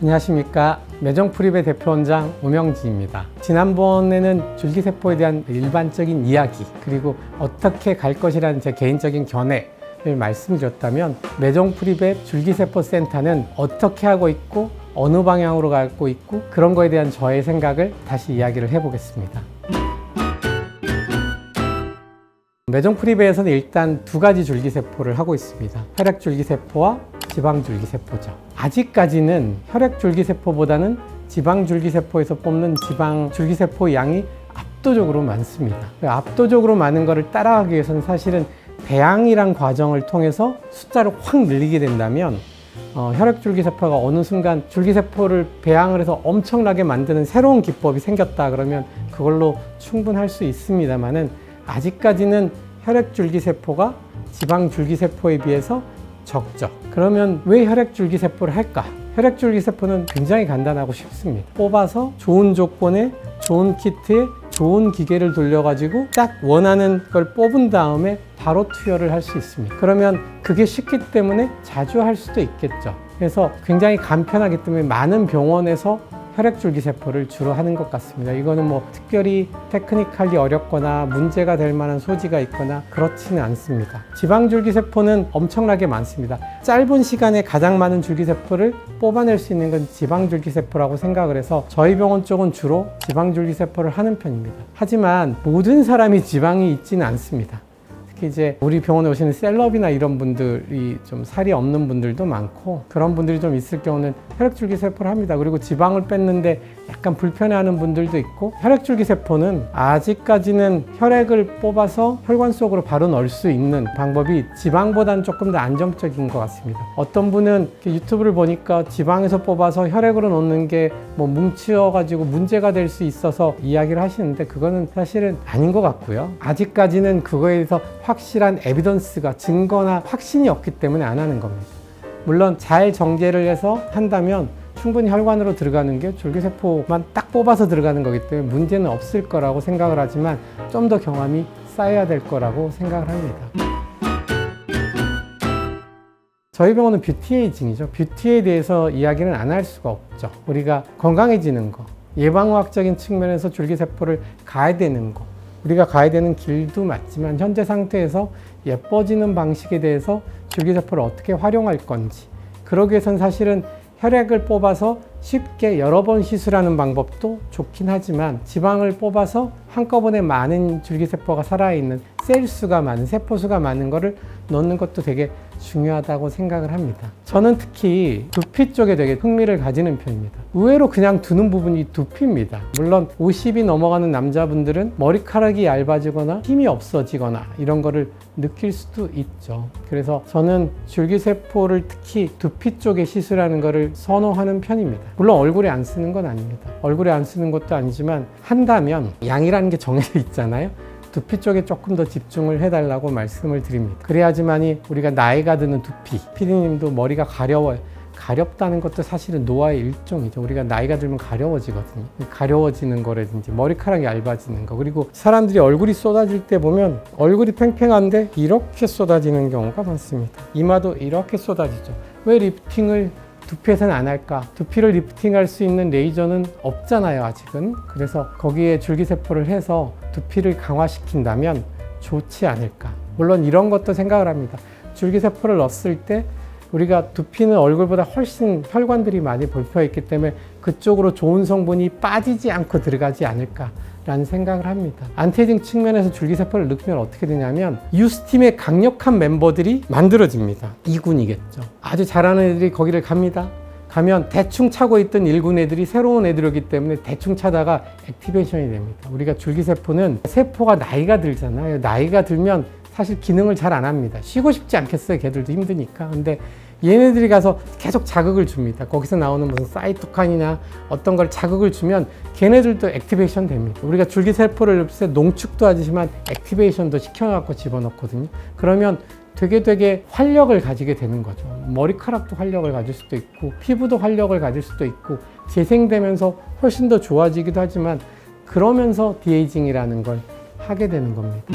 안녕하십니까. 매정프립의 대표원장 오명지입니다. 지난번에는 줄기세포에 대한 일반적인 이야기 그리고 어떻게 갈 것이라는 제 개인적인 견해를 말씀드렸다면, 매정프립의 줄기세포 센터는 어떻게 하고 있고 어느 방향으로 가고 있고 그런 거에 대한 저의 생각을 다시 이야기를 해보겠습니다. 매정프립에서는 일단 두 가지 줄기세포를 하고 있습니다. 혈액줄기세포와 지방줄기세포죠. 아직까지는 혈액줄기세포보다는 지방줄기세포에서 뽑는 지방줄기세포 양이 압도적으로 많습니다. 압도적으로 많은 것을 따라가기 위해서는 사실은 배양이란 과정을 통해서 숫자를 확 늘리게 된다면, 혈액줄기세포가 어느 순간 줄기세포를 배양을 해서 엄청나게 만드는 새로운 기법이 생겼다 그러면 그걸로 충분할 수 있습니다만은, 아직까지는 혈액줄기세포가 지방줄기세포에 비해서 적죠. 그러면 왜 혈액줄기세포를 할까? 혈액줄기세포는 굉장히 간단하고 쉽습니다. 뽑아서 좋은 조건에 좋은 키트에 좋은 기계를 돌려가지고 딱 원하는 걸 뽑은 다음에 바로 투여를 할 수 있습니다. 그러면 그게 쉽기 때문에 자주 할 수도 있겠죠. 그래서 굉장히 간편하기 때문에 많은 병원에서 혈액줄기세포를 주로 하는 것 같습니다. 이거는 뭐 특별히 테크니컬이 어렵거나 문제가 될 만한 소지가 있거나 그렇지는 않습니다. 지방줄기세포는 엄청나게 많습니다. 짧은 시간에 가장 많은 줄기세포를 뽑아낼 수 있는 건 지방줄기세포라고 생각을 해서 저희 병원 쪽은 주로 지방줄기세포를 하는 편입니다. 하지만 모든 사람이 지방이 있지는 않습니다. 특히 이제 우리 병원에 오시는 셀럽이나 이런 분들이 좀 살이 없는 분들도 많고, 그런 분들이 좀 있을 경우는 혈액줄기세포를 합니다. 그리고 지방을 뺐는데 약간 불편해하는 분들도 있고, 혈액줄기세포는 아직까지는 혈액을 뽑아서 혈관 속으로 바로 넣을 수 있는 방법이 지방보다는 조금 더 안정적인 것 같습니다. 어떤 분은 유튜브를 보니까 지방에서 뽑아서 혈액으로 넣는 게 뭐 뭉치어가지고 문제가 될 수 있어서 이야기를 하시는데, 그거는 사실은 아닌 것 같고요. 아직까지는 그거에 대해서 확실한 에비던스가, 증거나 확신이 없기 때문에 안 하는 겁니다. 물론 잘 정제를 해서 한다면 충분히 혈관으로 들어가는 게 줄기세포만 딱 뽑아서 들어가는 거기 때문에 문제는 없을 거라고 생각을 하지만, 좀 더 경험이 쌓여야 될 거라고 생각을 합니다. 저희 병원은 뷰티에이징이죠. 뷰티에 대해서 이야기는 안 할 수가 없죠. 우리가 건강해지는 거, 예방의학적인 측면에서 줄기세포를 가야 되는 거, 우리가 가야 되는 길도 맞지만 현재 상태에서 예뻐지는 방식에 대해서 줄기세포를 어떻게 활용할 건지, 그러기 위해선 사실은 혈액을 뽑아서 쉽게 여러 번 시술하는 방법도 좋긴 하지만, 지방을 뽑아서 한꺼번에 많은 줄기세포가 살아있는 셀수가 많은, 세포수가 많은 거를 넣는 것도 되게 중요하다고 생각을 합니다. 저는 특히 두피 쪽에 되게 흥미를 가지는 편입니다. 의외로 그냥 두는 부분이 두피입니다. 물론 50이 넘어가는 남자분들은 머리카락이 얇아지거나 힘이 없어지거나 이런 거를 느낄 수도 있죠. 그래서 저는 줄기세포를 특히 두피 쪽에 시술하는 거를 선호하는 편입니다. 물론 얼굴에 안 쓰는 건 아닙니다. 얼굴에 안 쓰는 것도 아니지만, 한다면 양이라는 게 정해져 있잖아요. 두피 쪽에 조금 더 집중을 해달라고 말씀을 드립니다. 그래야지만이 우리가 나이가 드는 두피, 피디님도 머리가 가려워요. 가렵다는 것도 사실은 노화의 일종이죠. 우리가 나이가 들면 가려워지거든요. 가려워지는 거라든지 머리카락이 얇아지는 거, 그리고 사람들이 얼굴이 쏟아질 때 보면 얼굴이 팽팽한데 이렇게 쏟아지는 경우가 많습니다. 이마도 이렇게 쏟아지죠. 왜 리프팅을 두피에서는 안 할까? 두피를 리프팅할 수 있는 레이저는 없잖아요, 아직은. 그래서 거기에 줄기세포를 해서 두피를 강화시킨다면 좋지 않을까. 물론 이런 것도 생각을 합니다. 줄기세포를 넣었을 때 우리가 두피는 얼굴보다 훨씬 혈관들이 많이 볼펴 있기 때문에 그쪽으로 좋은 성분이 빠지지 않고 들어가지 않을까 라는 생각을 합니다. 안티에이징 측면에서 줄기세포를 넣으면 어떻게 되냐면, 유스팀의 강력한 멤버들이 만들어집니다. 2군이겠죠. 아주 잘하는 애들이 거기를 갑니다. 가면 대충 차고 있던 1군 애들이 새로운 애들이 오기 때문에 대충 차다가 액티베이션이 됩니다. 우리가 줄기세포는 세포가 나이가 들잖아요. 나이가 들면 사실 기능을 잘 안 합니다. 쉬고 싶지 않겠어요. 걔들도 힘드니까. 근데 얘네들이 가서 계속 자극을 줍니다. 거기서 나오는 무슨 사이토카인이나 어떤 걸 자극을 주면 걔네들도 액티베이션 됩니다. 우리가 줄기세포를 넣을 때 농축도 하지만 액티베이션도 시켜갖고 집어넣거든요. 그러면 되게 활력을 가지게 되는 거죠. 머리카락도 활력을 가질 수도 있고, 피부도 활력을 가질 수도 있고, 재생되면서 훨씬 더 좋아지기도 하지만, 그러면서 디에이징이라는 걸 하게 되는 겁니다.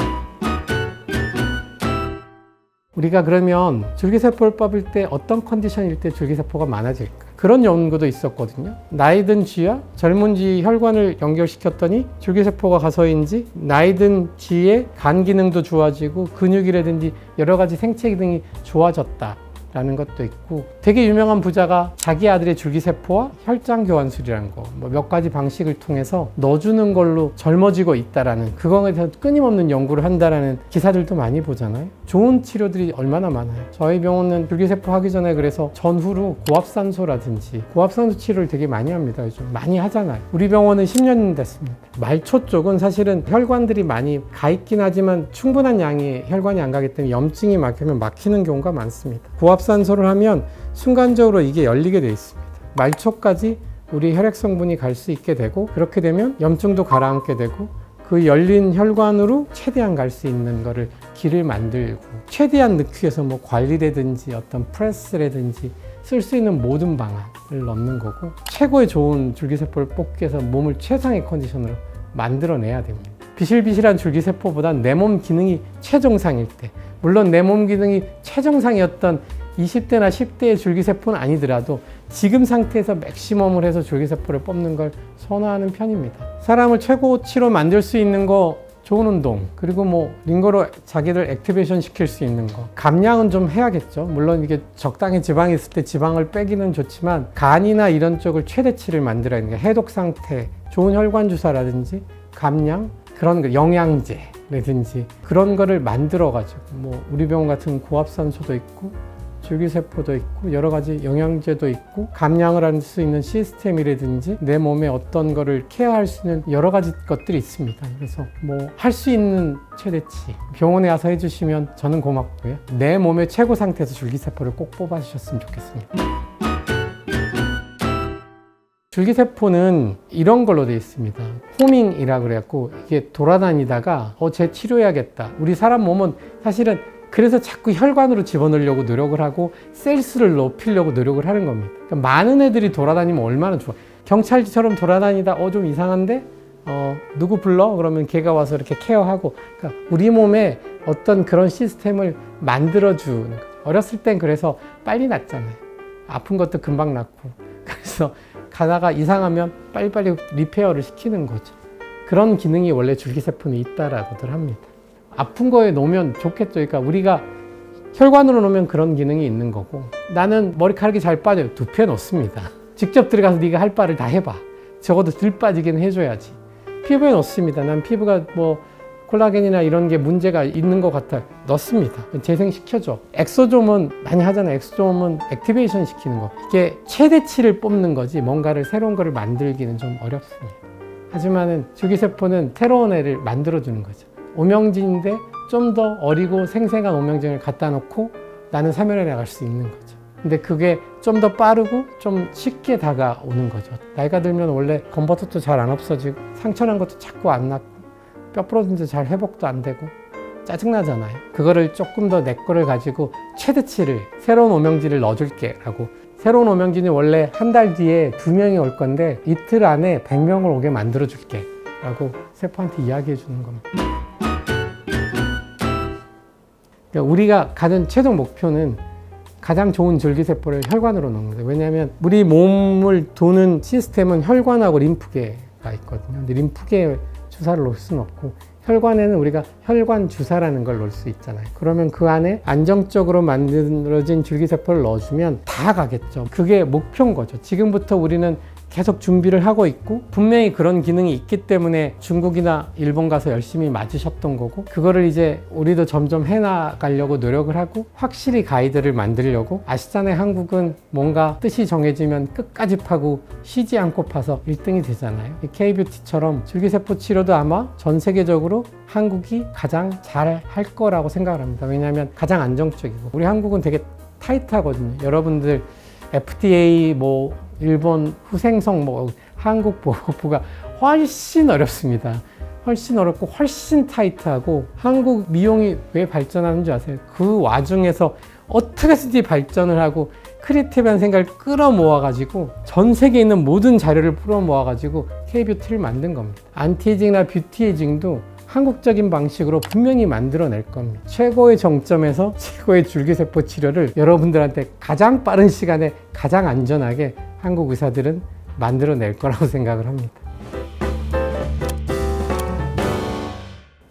우리가 그러면 줄기세포를 뽑을 때 어떤 컨디션일 때 줄기세포가 많아질까? 그런 연구도 있었거든요. 나이 든 쥐와 젊은 쥐 혈관을 연결시켰더니 줄기세포가 가서인지 나이 든 쥐의 간 기능도 좋아지고 근육이라든지 여러 가지 생체 기능이 좋아졌다 라는 것도 있고, 되게 유명한 부자가 자기 아들의 줄기세포와 혈장 교환술이라는 거 몇 가지 방식을 통해서 넣어주는 걸로 젊어지고 있다라는, 그거에 대해서 끊임없는 연구를 한다라는 기사들도 많이 보잖아요. 좋은 치료들이 얼마나 많아요. 저희 병원은 줄기세포 하기 전에 그래서 전후로 고압산소라든지 고압산소 치료를 되게 많이 합니다. 요즘 많이 하잖아요. 우리 병원은 10년 됐습니다. 말초 쪽은 사실은 혈관들이 많이 가 있긴 하지만 충분한 양의 혈관이 안 가기 때문에 염증이 막히면 막히는 경우가 많습니다. 고압산소를 하면 순간적으로 이게 열리게 되어 있습니다. 말초까지 우리 혈액 성분이 갈 수 있게 되고, 그렇게 되면 염증도 가라앉게 되고, 그 열린 혈관으로 최대한 갈 수 있는 거를 길을 만들고, 최대한 넣기 위해서 뭐 관리라든지 어떤 프레스라든지 쓸 수 있는 모든 방안을 넣는 거고, 최고의 좋은 줄기세포를 뽑기 위해서 몸을 최상의 컨디션으로 만들어내야 됩니다. 비실비실한 줄기세포보단 내 몸 기능이 최정상일 때, 물론 내 몸 기능이 최정상이었던 20대나 10대의 줄기세포는 아니더라도 지금 상태에서 맥시멈을 해서 줄기세포를 뽑는 걸 선호하는 편입니다. 사람을 최고치로 만들 수 있는 거 좋은 운동, 그리고 뭐 링거로 자기를 액티베이션 시킬 수 있는 거, 감량은 좀 해야겠죠. 물론 이게 적당히 지방이 있을 때 지방을 빼기는 좋지만 간이나 이런 쪽을 최대치를 만들어야 하는 게 해독 상태, 좋은 혈관 주사라든지 감량, 그런 거, 영양제라든지 그런 거를 만들어 가지고, 뭐 우리 병원 같은 고압산소도 있고 줄기세포도 있고 여러 가지 영양제도 있고 감량을 할 수 있는 시스템이라든지 내 몸에 어떤 거를 케어할 수 있는 여러 가지 것들이 있습니다. 그래서 뭐 할 수 있는 최대치 병원에 와서 해주시면 저는 고맙고요. 내 몸의 최고 상태에서 줄기세포를 꼭 뽑아주셨으면 좋겠습니다. 줄기세포는 이런 걸로 되어 있습니다. 호밍이라고 그래갖고 이게 돌아다니다가 쟤 치료해야겠다. 우리 사람 몸은 사실은 그래서 자꾸 혈관으로 집어넣으려고 노력을 하고 셀수를 높이려고 노력을 하는 겁니다. 그러니까 많은 애들이 돌아다니면 얼마나 좋아. 경찰처럼 돌아다니다 좀 이상한데 누구 불러? 그러면 걔가 와서 이렇게 케어하고, 그러니까 우리 몸에 어떤 그런 시스템을 만들어주는 거죠. 어렸을 땐 그래서 빨리 낫잖아요. 아픈 것도 금방 낫고. 그래서 가다가 이상하면 빨리빨리 리페어를 시키는 거죠. 그런 기능이 원래 줄기세포는 있다라고들 합니다. 아픈 거에 놓으면 좋겠죠. 그러니까 우리가 혈관으로 놓으면 그런 기능이 있는 거고, 나는 머리카락이 잘 빠져요. 두피에 놓습니다. 직접 들어가서 네가 할 바를 다 해봐. 적어도 덜 빠지긴 해줘야지. 피부에 넣습니다. 난 피부가 뭐 콜라겐이나 이런 게 문제가 있는 것 같아. 넣습니다. 재생시켜줘. 엑소솜은 많이 하잖아요. 엑소솜은 액티베이션 시키는 거. 이게 최대치를 뽑는 거지 뭔가를 새로운 거를 만들기는 좀 어렵습니다. 하지만은 줄기세포는 새로운 애를 만들어주는 거죠. 오명진인데 좀 더 어리고 생생한 오명진을 갖다 놓고 나는 사면에 나갈 수 있는 거죠. 근데 그게 좀 더 빠르고 좀 쉽게 다가오는 거죠. 나이가 들면 원래 검버섯도 잘 안 없어지고 상처난 것도 자꾸 안 낫고 뼈 부러진 데 잘 회복도 안 되고 짜증나잖아요. 그거를 조금 더 내 거를 가지고 최대치를 새로운 오명진을 넣어줄게 라고. 새로운 오명진이 원래 한 달 뒤에 2명이 올 건데 이틀 안에 100명을 오게 만들어 줄게 라고 세포한테 이야기해 주는 겁니다. 그러니까 우리가 가진 최종 목표는 가장 좋은 줄기세포를 혈관으로 넣는 거예요. 왜냐하면 우리 몸을 도는 시스템은 혈관하고 림프계가 있거든요. 근데 림프계에 주사를 놓을 수는 없고 혈관에는 우리가 혈관 주사라는 걸 넣을 수 있잖아요. 그러면 그 안에 안정적으로 만들어진 줄기세포를 넣어주면 다 가겠죠. 그게 목표인 거죠. 지금부터 우리는 계속 준비를 하고 있고 분명히 그런 기능이 있기 때문에 중국이나 일본 가서 열심히 맞으셨던 거고, 그거를 이제 우리도 점점 해나가려고 노력을 하고 확실히 가이드를 만들려고. 아시잖아요. 한국은 뭔가 뜻이 정해지면 끝까지 파고 쉬지 않고 파서 1등이 되잖아요. K-뷰티처럼 줄기세포 치료도 아마 전 세계적으로 한국이 가장 잘 할 거라고 생각을 합니다. 왜냐하면 가장 안정적이고, 우리 한국은 되게 타이트하거든요. 여러분들 FDA 뭐 일본 후생성 뭐 한국 보호부가 훨씬 어렵습니다. 훨씬 어렵고 훨씬 타이트하고, 한국 미용이 왜 발전하는 줄 아세요? 그 와중에서 어떻게든지 발전을 하고 크리에이티브한 생각을 끌어모아 가지고 전 세계에 있는 모든 자료를 끌어모아 가지고 K-뷰티를 만든 겁니다. 안티에이징이나 뷰티에이징도 한국적인 방식으로 분명히 만들어낼 겁니다. 최고의 정점에서 최고의 줄기세포 치료를 여러분들한테 가장 빠른 시간에 가장 안전하게 한국 의사들은 만들어낼 거라고 생각을 합니다.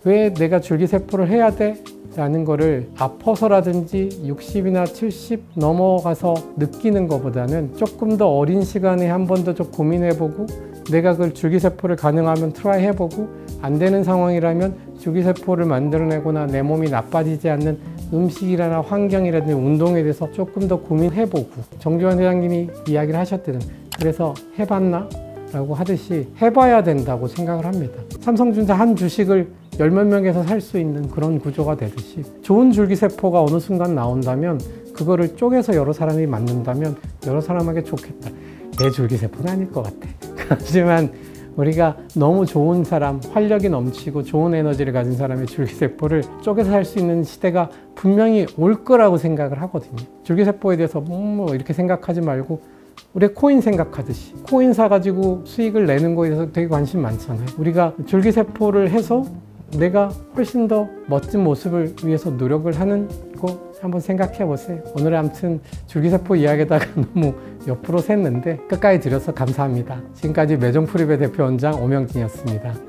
왜 내가 줄기세포를 해야 돼? 라는 거를 아파서라든지 60이나 70 넘어가서 느끼는 것보다는 조금 더 어린 시간에 한 번 더 좀 고민해보고 내가 그 줄기세포를 가능하면 트라이 해보고 안 되는 상황이라면 줄기세포를 만들어내거나 내 몸이 나빠지지 않는 음식이나 환경이라든지 운동에 대해서 조금 더 고민해보고 정주환 회장님이 이야기를 하셨거든. 그래서 해봤나? 라고 하듯이 해봐야 된다고 생각을 합니다. 삼성전자 한 주식을 10몇 명에서 살 수 있는 그런 구조가 되듯이 좋은 줄기세포가 어느 순간 나온다면 그거를 쪼개서 여러 사람이 만든다면 여러 사람에게 좋겠다. 내 줄기세포는 아닐 것 같아. 하지만 우리가 너무 좋은 사람, 활력이 넘치고 좋은 에너지를 가진 사람의 줄기세포를 쪼개서 살 수 있는 시대가 분명히 올 거라고 생각을 하거든요. 줄기세포에 대해서 뭐 이렇게 생각하지 말고 우리 코인 생각하듯이 코인 사가지고 수익을 내는 거에 대해서 되게 관심 많잖아요. 우리가 줄기세포를 해서 내가 훨씬 더 멋진 모습을 위해서 노력을 하는 거 한번 생각해 보세요. 오늘 아무튼 줄기세포 이야기에다가 너무 옆으로 샜는데 끝까지 들어서 감사합니다. 지금까지 매종프리베 대표원장 오명진이었습니다.